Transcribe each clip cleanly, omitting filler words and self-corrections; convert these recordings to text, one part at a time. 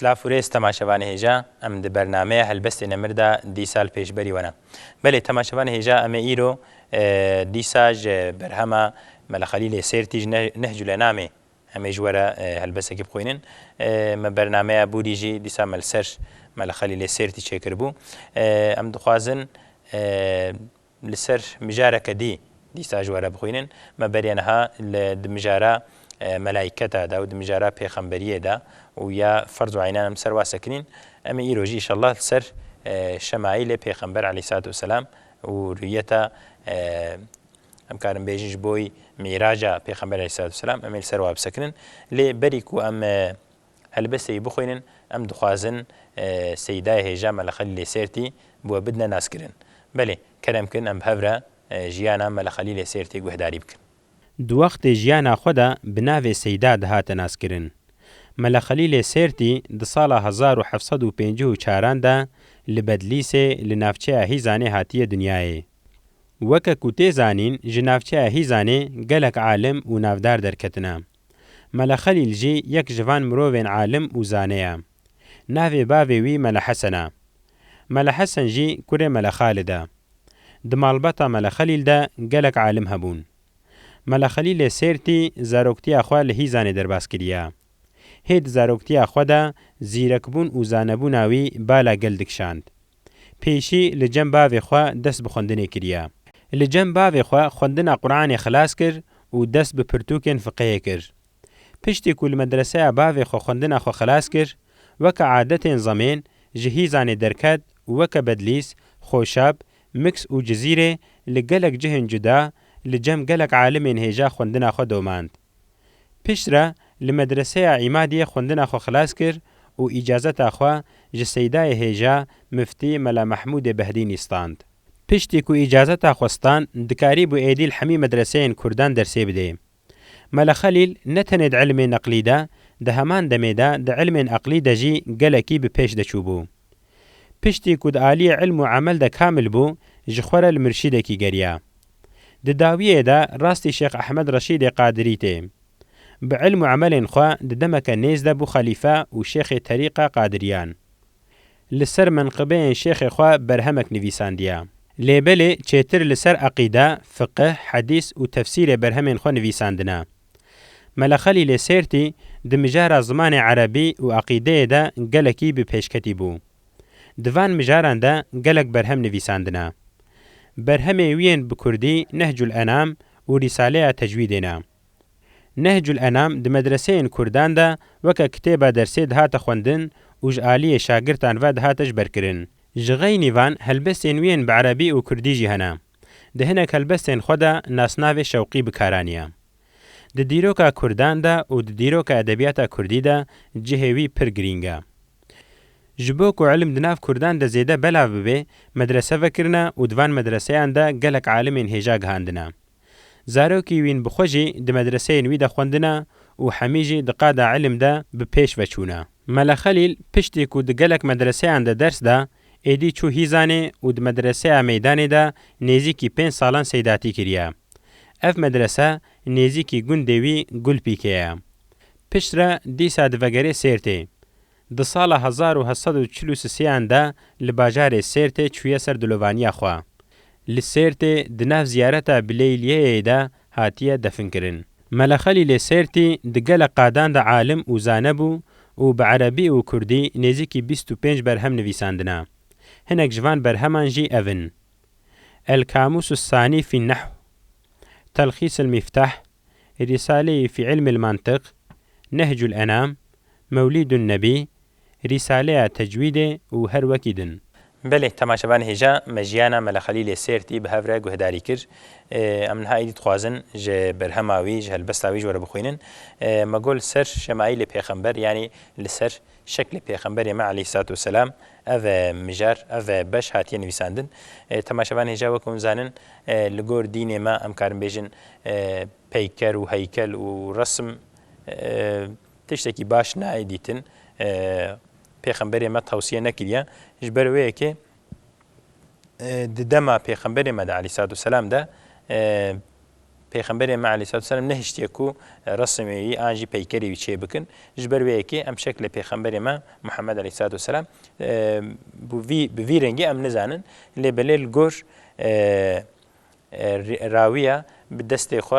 سلاف و ریز تماشاوان هێژا ئەم di بەرنامەیە هەلبەستێ نەمردا دی سال پێشبەری وەنا بەلێ تەماشاوان هێژا ئەمە ئیرۆ دیساژ بەرهەمە مەلە خەلیلێ سێرتیژ نەهجو لە نامێ ئەمەش وەرە هەلبەسێکی بخوێنن مە بەرنامەیە بوریژی دیسا مەلسەر مەلە خەلیلێ سێرتی چێکرد بوو ئەم دخوازن لەسەر مژارەکە دیساژ وەرە بخوێنن مە بەریانەها لە مژارە مەلایکەتەدا و دمجارە پێخەمبەریەدا و یا فەرز و عینانم سەر واسەکرین ئەمە ئیرۆژی ئینشەڵڵا سەر شەمایلێ پێخەمبەر عەلەیهی سەلاتو وسەلام و ڕوویەتە ئەم کارم بێژیش بۆی میراجە پێخەمبەر عەلەیهی سەلاتو وسەلام ئەمە لەسەر وا بسەکرن لێ بەریک و ئەم هەلبەسەی بخوێنن ئەم دخوازن سەیدای هێژا مەلە خەلیلێ سێرتی بووە بدنە ناسکردن بەلێ کەرەمکردن ئەم هەورە ژیانە مەلە خەلیلێ سێرتی گوهداری بکەن دووەختێ ژیانە خۆدا بناوێ سەیدا دەهاتە ناسکردن مەلە خەلیلێ سێرتی دی ساڵە 1954دا لە بەدلیسێ لە ناوچەیە هیزانێ هاتیە دنیایێ وەکە کو تێزانین ژە ناوچەیە هیزانێ گەلک عالم و ناودار دەرکەتنە مەلە خەلیل ژی یەک ژڤان مرۆڤێن عالم و زانەیە ناوێ باوێوی مەلە حەسەنە مەلە حەسەن ژی کوڕێ مەلە خالدە دی ماڵبەتە مەلە خەلیلدا گەلک عالم هەبوون مەلە خەلیلێ سێرتی زارۆکتیا خوا لە هیزانێ دەرباس کردیە هێد زارۆکتیا خۆدا زیرەکبوون و زانەبووناوی بالا گەل دکشاند پێشی لە جەم باوێ خوا دەست بە خوێندنێ کردیە لە جەم باوێ خوا خوێندنە قورئانێ خلاص کرد و دەست بە پرتووکێن فقەیە کرد پشتێک و لە مەدرسەیە باوێ خۆ خوێندنە خۆ خلاص کرد وەکە عادەتێن زەمێن ژە هیزانێ دەرکەت وەکە بەدلیس خۆشاب مکس و جزیرێ لە گەلک جهێن جودا لە جەم گەلک عالمێن هێژا خوێندنە خۆ دۆماند پشترە لە مەدرسەیە عیمادیە خوێندنە خۆ خلاص کرد و ئیجازەتا خوا ژە سەیدای هێژا مفتی مەلا مەحموودێ بەهرینی ستاند پشتێک و ئیجازەتا خۆستان دکاری بۆ ئێدیل هەمی مەدرسەیەن کوردان دەرسێ بدێ مەلە خەلیل نەتەنێت علمێن ئەقلیدا دە هەمان دەمێدا دە علمێن ئەقلی دەژی گەلەکی بپێش دەچوو بوو پشتێک و دەعالیە علم و عەمەل دە کامل بوو ژە خۆرە لە مرشیدێکی گەریە دداویێدا ڕاستی شێخ ئەحمەد ڕەشیدێ قادری تێ بعلم و عملین خوا ددەمەکە نێزدە بوو خەلیفە و شێخی تەریقە قادریان لەسەر منقبەیەن شێخی خوا بەرهەمێک نویساندیە لێبەلێ چێتر لەسەر عەقیدە فقه حەدیث و تەفسیرێ بەرهەمێن خوا نویساندنە مەلە خەلیلێ سێرتی دمژارە زمانی عەرەبی و عەقیدەیەدا گەلەکی بپێشکەتی بوو دوان مژاراندا گەلک بەرهەم نویساندنە بەرهەمێ ویên bi Kurdî Nehcul Enam û Rîsaleya Tecwîdê ne. Nehcul Enam di medreseyên Kurdan de weke kitêba dersê dihate xwendin û ji aliyê şagirtan ve dihate ji berkirin. Ji xeynî van helbestên wîên bi Erebî û Kurdî jî hene. Di hinek helbestên xwe de nasnavê şewqî bikaraniye. Di dîroka Kurdan de û di dîroka edebiyata Kurdî de cihê wî pir girîng e. Ji bo ku ilim di nav Kurdan de zêde belav bibe, medrese vekirine û divan medreseyan de gelek alimên hêja gihandine. Zarokî wîn bi xwe jî di medreseyên wî de xwendine û hemî jî di qada ilim de bi pêş veçûne. Mele Xelîl piştî ku di gelek medreseyan de ders da, êdî çû hîzanê û di medreseya meydanê de nêzîkî 5 salan seydatî kiriye. Ev medrese nêzîkî gundê wî Gulpîkê ye. Pişt re dîsa divegerê Sêrtê. Di sala 1743 de li bajarê Sêrtê çûye ser dilovaniya xwe. Li Sêrtê di nav ziyareta Bileyliyeyê de hatiye definkirin. Mele Xelîlê Sêrtî di gelek qadan de alim û zane bû û bi Erebî û Kurdî nêzîkî 25 berhem nivîsandine. Hinek ji van berheman jî ev in: El Kamus Sani fî Nehw, Telxîs el Miftah, Risale-i fî İlm el Mantık, Nehcul Enam, Mevlidun Nebi, Risale-ya Tecwîdê û her wekî din. Belê temaşevan hêja me jiyana Mele Xelîlê Sêrtî bi hev re guhdarî kir. Em niha êdî dixwazin ji berhema wî ji helbesta wî ji were bixwînin. Me got li ser şemaîlê pêxember yanî li ser şeklê pêxemberê me aleyhî salatu vesselam ev mijar ev beş hatiye nivîsandin. Temaşevan hêja wekû hûn zanin li gor dînê me em karin bêjin peyker û heykel û resm tiştekî baş nayê dîtin. پێخەمبەرێ me tewsiye nekiriye ji ber wê yekê di dema pêxemberê me de aleyhî salatu vesselam de پیغمبر ما علیه السلام نهشتی کو رسمی آنجی پیکری ویچه بکن جبر وی کی ام شکل پیغمبر ما محمد علیه السلام بوی رنگی ام نزانن لبلیل گور راویه بدست خو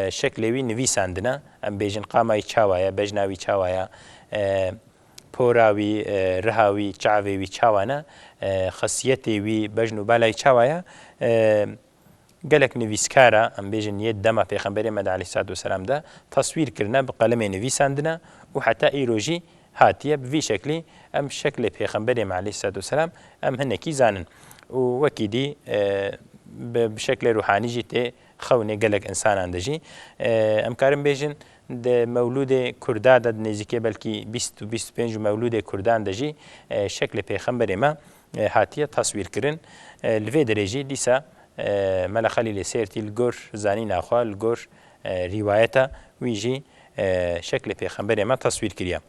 شکل وی نویساندنه ام بیجن قامای چاوایا بجناوی چاوایا پوراوی رهاوی چاوی چاوانه خاصیتی وی بجنو بالای چاوایا قالك نویسکارا ام بیجن ید دما پیغمبر مد علیه السلام ده تصویر کرنا بقلم نویساندنا و حتی ایروجی هاتیه بوی شکلی ام شکل پیغمبر مد علیه السلام ام هنکی زانن و وکیدی بشكل روحاني جيت خوني قالك انسان عندجي ام كارم بيجن د مولود كردان د نزيكي بلكي 25 مولود كردان دجي شكل پیغمبر ما هاتيه تصوير كرن الفي درجي ديسا ملا خليل سيرتي الجور زانين اخوا الجور روايته ويجي شكل پیغمبر ما تصوير كريا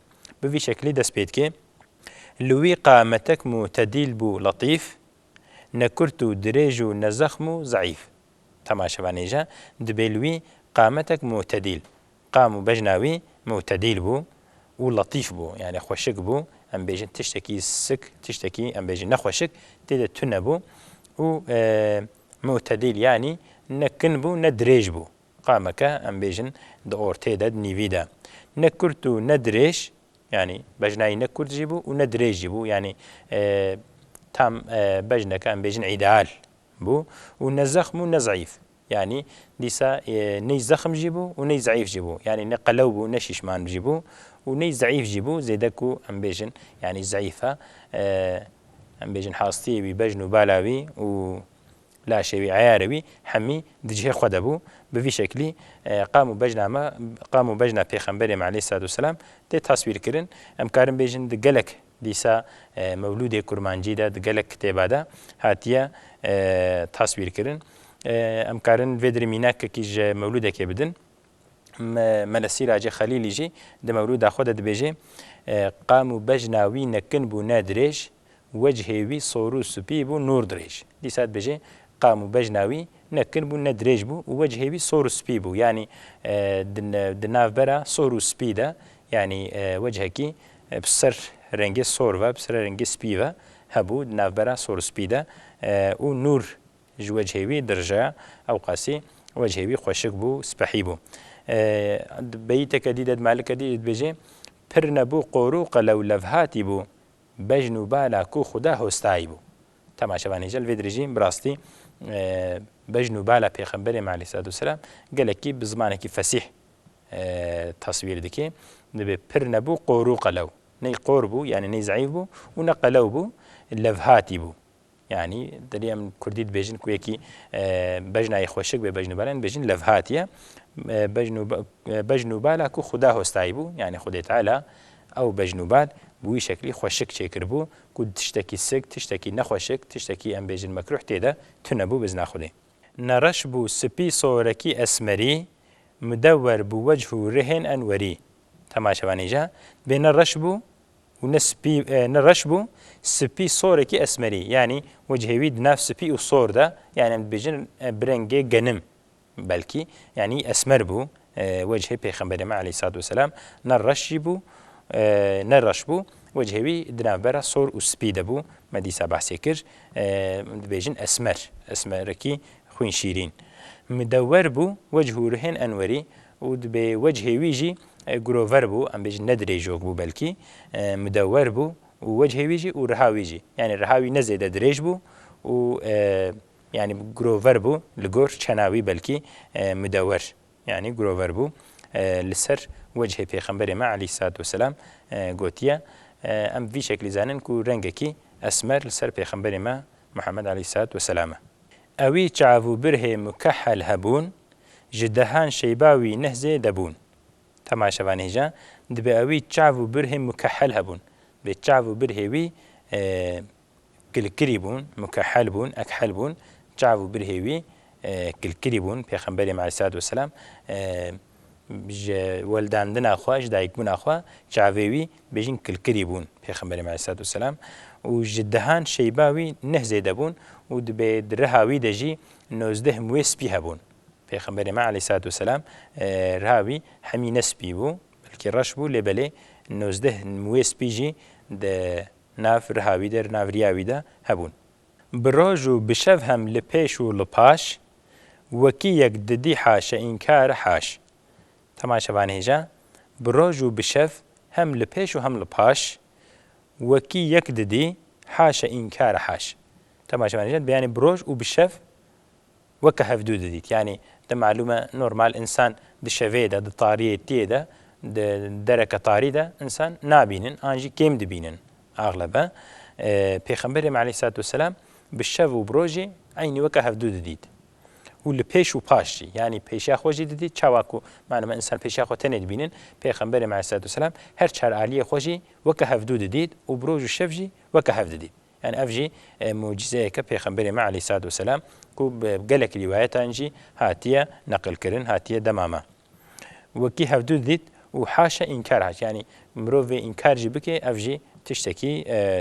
بفي شكل دس بيتكي لوي قامتك معتدل بو لطيف نكرتو دريجو نزخمو ضعيف تماشا جا دبلوي قامتك معتدل قامو بجناوي معتدل بو ولطيف بو يعني خوشك بو ام بيجن تشتكي سك تشتكي ام بيجن نخوشك تيدا تنبو و معتدل يعني نكن بو ندريج بو قامك ام بيجن دور تيدا نيفيدا نكرتو ندريج يعني بجناي نكرت جيبو وندريج جيبو يعني تام بجنة كان بيجن عدال بو ونزخم ونزعيف يعني ديسا ني زخم جيبو وني ضعيف جيبو يعني نقلو بو نشيشمان جيبو وني ضعيف جيبو زيدكو ام بيجن يعني ضعيفة ام بيجن حاصتي ببجن بالاوي و لا شيء عياروي حمي دجه خدبو بفي شكلي قاموا بجنا پیغمبر عليه الصلاه والسلام تي تصوير كرن ام كارم بيجن دقلك ديسا مولود كرمانجي دا دقلك كتابه دا هاتيه تصوير كرن ام كارن فيدر ميناك كيج مولوده كبدن ملسي راجي خليلي جي د مولود خود د بيجي قاموا بجناوي نكن بو نادريج وجهي صورو سبيبو نور دريج ديسات بيجي قاموا بجناوي نكن بو ندريج بو وجهي صورو سبيبو يعني دناف برا صورو سبيدا يعني وجهكي بسر رنگ صوروا بسر رنگ سبيوا هبو دناف برا صورو سبيدا و نور وجهي درجه او قاسي وجهي خوشك بو سبحيبو بيتك ديد مالك ديد بيجي پرنبو قروق لو لفهاتي بو بجنو بالا کو خدا هستایی بو تماشا وانیجل ویدرجی براستی بجنو بالا پیغمبر علیه السلام گلکی بزمانکی فسیح تصویر دکی دبی پر نبو قروق لو نی قربو يعني ني ضعيف بو ونقلو بو لفهاتي بو يعني دريم كرديد بيجن كويكي بجنا يخوشك بجنو بالان بيجن لفهاتيا بجنو بالا كو خدا هستایی بو يعني خدا تعالى او بجنو بال بوی شکلی خوشک چیکر بو کود تشتکی سگ تشتکی نخوشک تشتکی ام بیجن مکروه تیدا تنبو بزنا خودی نرش بو سپی صورکی اسمری مدور بو وجه رهن انوری تماشا وانیجا بین نرش بو ونسبي نرش بو سپی صورکی اسمری يعني وجهوي نفس سپی و صور ده يعني بيجن برنجي جنم بلكي يعني اسمر بو وجه پیغمبر عليه الصلاه والسلام نرش بو نرشبو وجهوي دنابرا صور وسبيد بو مديسا بحثي كر بيجن اسمركي خوين شيرين مدور بو وجهه رهن انوري ودبي وجهوي جي جروفر بو ام بيجن ندري جوك بو بلكي مدور بو ووجهوي جي ورهاوي جي يعني الرهاوي نزيد دريج بو و يعني جروفر بو لجور شناوي بلكي مدور يعني جروفر بو لسر وجه پیغمبر ما علیه الصلاة والسلام گوتیا ام وی شکل زانن کو رنگکی اسمر لسر پیغمبر ما محمد علیه الصلاة والسلام اوی چعو بره مکحل هبون جدهان شیباوی نهزه دبون تماشا وانیجا دبی اوی چعو بره مکحل هبون به چعو بره وی کلکری بون مکحل بون اکحل بون چعو بره وی کلکری بون پیغمبر ما علیه الصلاة والسلام ولداندن اخواش دایک بون اخوا چاویوی بجین کلکری بون پیغمبر علیه الصلاة والسلام و جدهان شیباوی نهزه دبون و به درهاوی دجی 19 موی سپی هبون پێغەمبەری ما عەلەیهی سەلاتو وسەلام راوی هەمی نەسپی بوو بەلکی ڕەش بوو لێبەلێ 19 موێ سپیژی ناو رهاویدا ناوریاویدا هەبوون بڕۆژ و بشەو هەم لە پێش و لە پاش وەکی یەک ددی حاشە ئینکارە حاش تەماشەوان هێژە بڕۆژ و بشەو هەم لە پێش و هەم لە پاش وەکی یەک ددی حاشە ئینکارە حاش تەماشەوان هێژە بەیانی بڕۆژ و بشەو وەکە هەفتوو دەدیت یعنی دەمعلومە نۆرمال ئینسان دشەوێدا دتاریە تێدا دەرەکە تاریدا ئینسان نابینن ئانجی کێم دەبینن ئاغلبە پێغەمبەری عەلەیهی سەلاتو وسەلام بشەو و بڕۆژی عینی وەکە هەفتوو دەدیت و لە پێش و پاشی ینی پێشیا خۆشی دەدیت چاواک و مانەمە ئینسان پێشیا خۆ تەنێ دەبینن پێغەمبەری عەلەیهی سەلاتو وسەلام هەر چار عالیە خۆشی وەکە هەفتوو دەدیت و بڕۆژ و شەوژی وەکە هەفت دەدیت يعني أفجي معجزة كبيغمبري مع عليه الصلاة والسلام كو بقلك روايات أنجي هاتية نقل كرن هاتية دمامة وكي هفدو ذيت وحاشا إنكارها يعني مروفي إنكار جبك أفجي تشتكي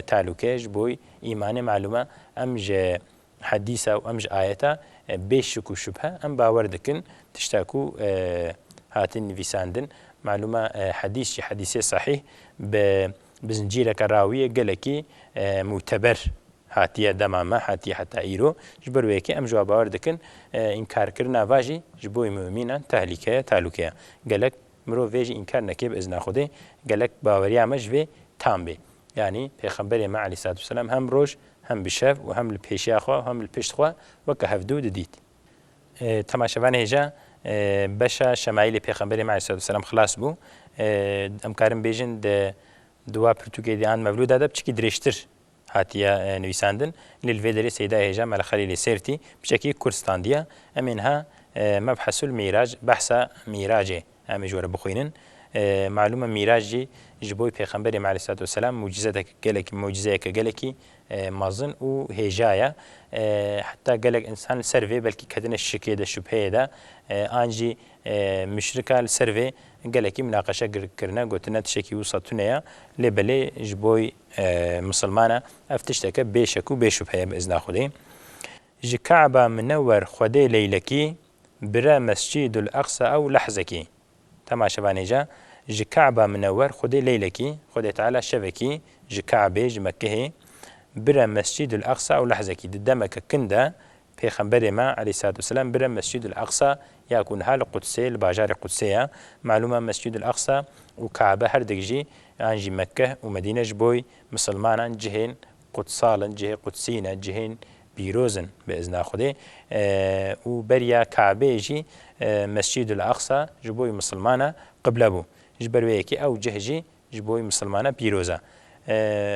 تعلقاش بوي إيمان معلومة أمج حديثة وأمج آية بيشك وشبهة أم باوردكن تشتاكو هاتين فيساندن معلومة حديثي صحيح بزنجيرك راوية قالكي معتبر هاتیە دەمامە هاتی حتا ئیرۆ ji ber wêkê em ji bawer dikin înkarkirina va jî ji bo mümînan tehlîkeye talûkeye gelek mirov vê jî înkar neke bi izna Xwedê gelek baweriya me ji vê tam bê yanî pêxemberê me aleyhi salatu vesselam hem roj hem bi şev û hem li pêşiya xwe hem li pişt xwe weke hevdû didît temaşevan hêja beşa şemaîlê pêxemberê me aleyhi salatu vesselam xilas bû em karin bêjin de duwa Pirtûkê mevlûda de piçikî dirêjtir هاتيا نویساندن للفيدري سيدا هجام على خليل سيرتي بشكل كردستانديا أمينها مبحث الميراج بحث ميراجي أمي جورا بخوينن معلومة ميراجي جبوي بيغمبري مع عليه الصلاة والسلام معجزتك قالك معجزيك قالك مازن وهجايا حتى قالك إنسان سيرفي بلكي كدن الشكي ده شبهه ده آنجي مشركة السيرفي قالك مناقشة كرنا قلتنا تشكي وسطنيا لبلي جبوي مسلمانة افتشتك بيشك وبيشبهه بإذن خدي جي كعبة منور خدي ليلكي برا مسجد الأقصى أو لحظكي تماشى بانيجا جي كعبة منور خدي ليلكي خدي تعالى شبكي جي كعبة جي مكة برا مسجد الأقصى أو لحظكي دمك كندا پیغمبر ما عليه الصلاة والسلام برا مسجد الأقصى يكون هال قدسي الباجار قدسية معلومة مسجد الأقصى وكعبة هردجي عن مكة ومدينة جبوي مسلمان جهين قدسالا جهة قدسينا جهين بيروزن بإذن خدي وبريا كعبة جي مسجد الأقصى جبوي مسلمانا قبل أبو جبر ويكي أو جهجي جبوي مسلمانا بيروزا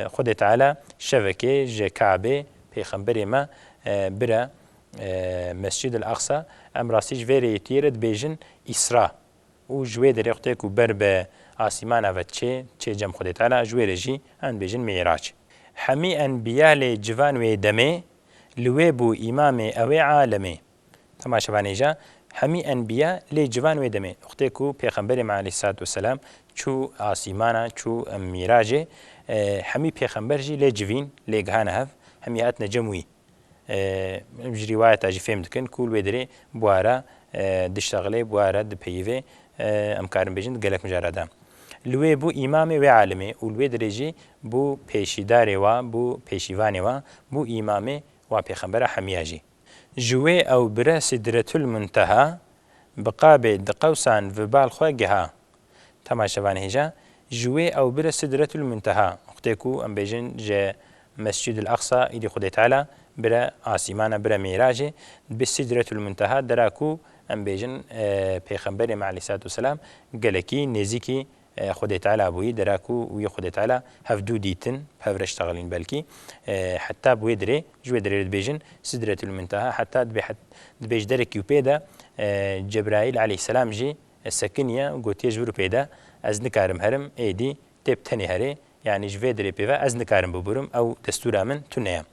خدي تعالى شبكة جي كعبة پیغمبر ما برا مسجد الأقصى أم راسيج فيري تيرد بيجن إسراء وجوي دري اختيك وبرب آسيمانا فتشي تشي جم خدي تعالى جوي رجي أن بيجن ميراج حمي أنبياء لجوان ويدمي لويبو إمامي أوي عالمي تما شبانيجا حمي أنبياء لجوان ويدمي اختيكو پیغمبر مع عليه الصلاة والسلام چو آسيمانا چو ميراجي حمي پیغمبر جي لجوين لجهان هف همي هاتنا جموي بجي رواية اجي فهمت كن كل ويدري بوارا دشتغلي بوارا دبيفي امكارن بيجن قالك مجردا لوي بو امامي وعالمي والويدري جي بو بيشيداري و بو بيشيواني و بو امامي و پیغمبر حمياجي جوي او برا سدرة المنتهى بقابل دقوسان في بالخوجها تماشفان هجا جوي او برا سدرة المنتهى اختيكو ام بيجن جا مسجد الأقصى إلي خدي تعالى برا آسيمانا برا ميراجي بالسدرة المنتهى دراكو أم بيجن پیغمبر مع عليه الصلاة والسلام قالكي نزيكي خدي تعالى أبوي دراكو وي خدي تعالى هفدو ديتن بهفرش تغلين بالكي حتى بويدري جويدري بيجن سدرة المنتهى حتى دبيج دركي وبيدا جبرائيل عليه السلام جي السكنية وقوتي جبرو بيدا أزنكارم هرم ايدي تبتني هري يعني جفيدري بيفا أزن كارم ببورم أو دستورا من تنيا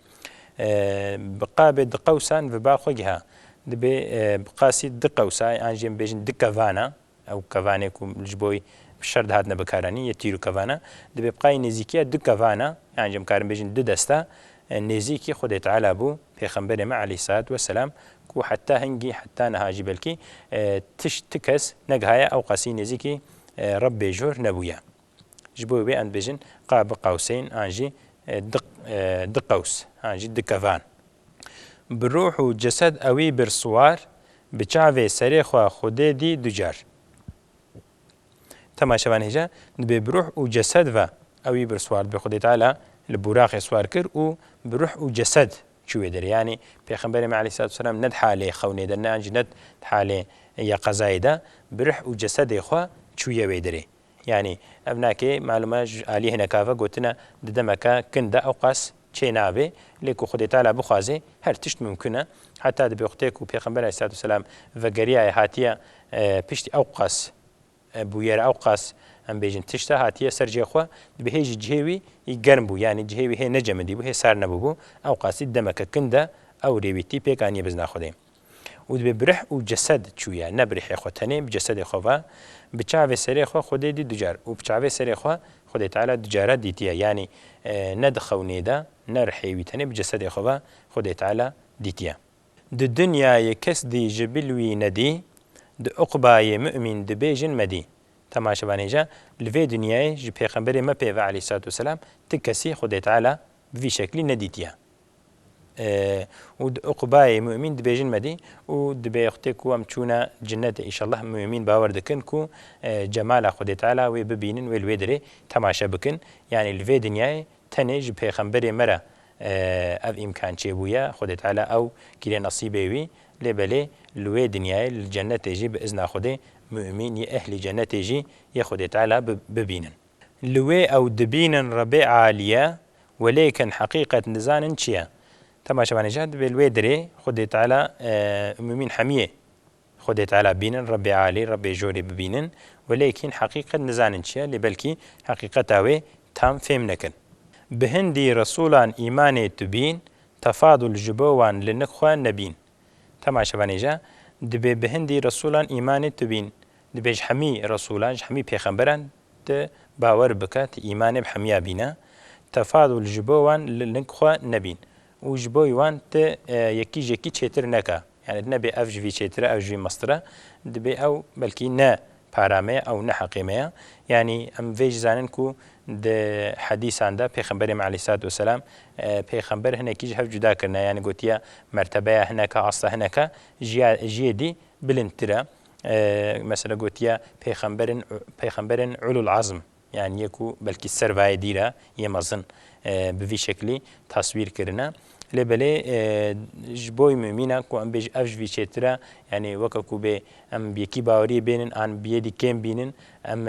بقابل دقوسان في باخوجها دبي بقاسي دقوسا أنجم بيجن دكافانا أو كافانيكو الجبوي بشرد هادنا بكاراني يتيرو كافانا دبي بقاي نزيكيا دكافانا أنجم كارم بيجن دستا نێزیکی خودی تعالی بوو پێغەمبەرێمە عەلەیهی سەلات وەسەلام و حتى هەنگی حتى نەهاجی بەلکی تشت کەس نەگهایە ئەو قەسی نێزیکی ڕەب بێژۆر نەبوویە ji bo wê em dibêjin qa bi qewsên an jî di qews an jî dikevان bi ruh û cesed ewî bir swar bi çavê serê xwe Xwedê dî du car temaşevan hêja dibê bi ruh û cesed ve ewî bir swar bi Xwedê Teala li bûraxê swar kir û bi ruh û cesed çûye derê yanî Pêxemberê aleyhi salatu vesselam ne di halê xewnê de ne an jî ne di halê ya qezayê de bi ruh û cesedê xwe çûye wê derê yani ev nake maluma alî hinekava gotina di demeka kin de ew qas çê nabe lê ku Xwedê Teala bixwaze her tişt mümkün e heta di bê ku Pêxember aleyhi salatu vesselam vegeriyayê hatiye piştî ew qas bûyera ew qas em bêjin tişta hatiye ser cê xwe dibê hêjî cihê wî germ bû yani cihê wî hê necemidî bû hê sar nebûbû ew qasî demeka kin de ew rêwîtî pêk aniye bizna Xwedê û dibê bi rih û cesed çûye ne bi rihê xwe tenê bi cesedê xwe ve bi çavê serê xwe Xwedê dî du car û bi çavê serê xwe Xwedê Teala du cara dîtiye yani ne di xewnê de ne rihê wî tenê bi cesedê xwe ve Xwedê Teala dîtiye di dinyayê kes dî ji bil wî nedî di uqbayê mümin dibêjin medî temaşevan hêja li vê dinyayê ji Pêxemberê me pê ve aleyhi salatu vesselam ti kesî Xwedê Teala bi vî şeklî nedîtiye û di uqbayê mümin dibêjin medî û dibê xutê ku em çûne cinnetê îşallah mümin bawer dikin ku cemala Xwedê Teala wê bibînin wê li wê derê temaşe bikin yani li vê dinyayê tenê ji Pêxemberê me re ev îmkan çêbûye Xwedê Teala ew kiriye nasîbê wî lê belê li wê dinyayê li cennetê jî bi izna Xwedê mümin yê ehlî cennetê jî yê Xwedê Teala bibînin li wê ew dibînin Rebê aliye welêkin heqîqet nizanin çi ye temaşevan hêja dibê li wê derê Xwedê Teala mümin hemiyê Xwedê Teala bînin Rebê alî Rebê jorê bibînin welêkîn heqîqet nizanin çi ye lê belkî heqîqeta wê tam fêm nekin bi hindî Resûlan îmanê tu bîn tefadul ji bo wan li nik xwe nebîn temaşevan hêja dibê bi hindî Resûlan îmanê tu bîn dibê ji hemî Resûlan ji hemî pêxemberan tu bawer bike tu îmanê bi hemiya bîne tefadul ji bo wan li nik xwe nebîn û ji bo wan tu yekî ji yekî çêtir neke yani nebê ev ji vî çêtir ev ji vî mestir dibê ew belkî ne parameye ew ne heqîmeye yani em vê jî zanin ku di hedîsan de Pêxemberê aleyhi salatu vesselam pêxember hinekî ji hev cuda kirine yani gotiye mertebeya hineke asla hineke jiyê dî bilindtir e mesela gotiye pêxemberên ulul azm yani yê ku belkî servayê dîre yê mezin bi vî şeklî tasvîr kirine lê belê ji bo mümîna ku em bêjin ev ji vî çêtir e yani weke ku bê em yekî baweriyê bênin an biyê dî kêm bînin em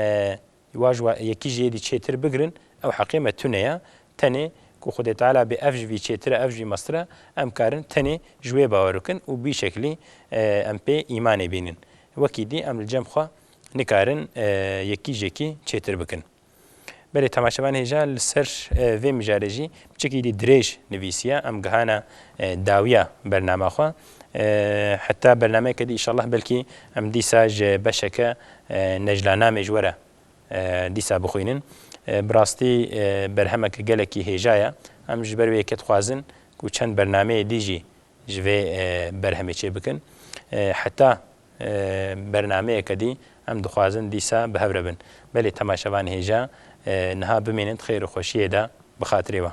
waj yekî ji yê dî çêtir bigirin ew heqîme tune ye tenê ku Xwedê Teala bê ev ji vî çêtir e ev ji vî mestir e em karin tenê ji wê bawer bikin û bî şeklî em pê îmanê bînin wekî dî em li cem xwe nikarin yekî ji yekî çêtir bikin belê temaşevan hêja li ser vê mijarê jî piçekî dî dirêj nivîsiye em gihana dawiya bername xwe heta bernameyeke dî îşallah belkî em dîsa ji beşeke neclanamê ji were dîsa bixwînin bi rastî berhemeke gelekî hêja ye em ji ber wê yekê dixwazin ku çend bernameyê dî jî ji vê berhemê çê bikin heta bernameyeke dî em dixwazin dîsa bi hev re bin belê temaşevan hêja niha bimênin xêr û xweşiyê de bi xatirê we